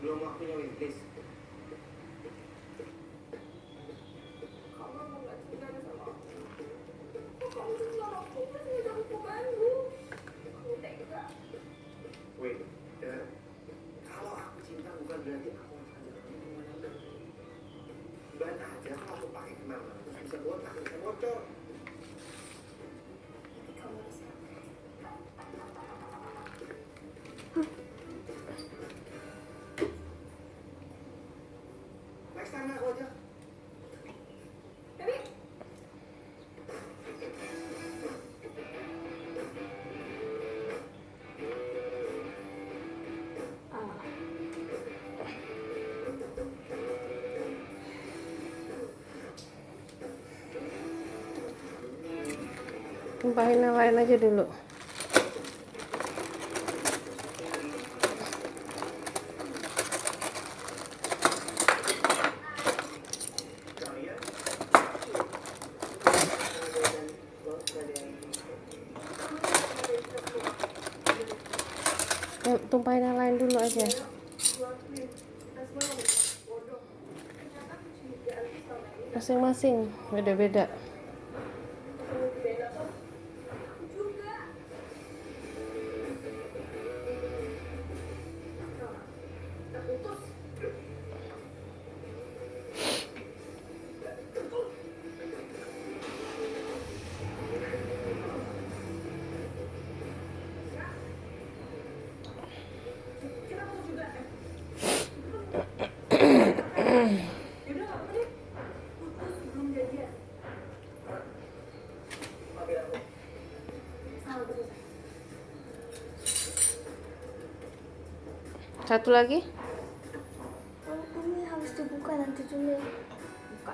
Belum waktunya Wintis. Kamu emang gak cinta sama aku. Kok kamu cinta sama aku terus ngajak aku ke Bandung? Kamu tega. Wait, kalau aku cinta bukan berarti aku akan ajak kamu kemana-mana. Ban aja kalau aku pakai kemana terus bisa botak, bisa bocor. Tapi kamu harus sabar. Next time aku ajak. Tapi tumpahin yang lain aja dulu. Kalian Tumpahin yang lain dulu aja. Masing-masing beda-beda. Satu lagi. ini harus dibuka nanti dulu. Buka.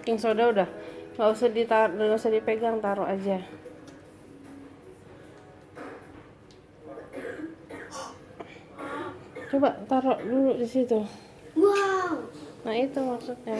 Baking soda udah, nggak usah dipegang, taruh aja. Coba taruh dulu di situ. Wow. Nah itu maksudnya.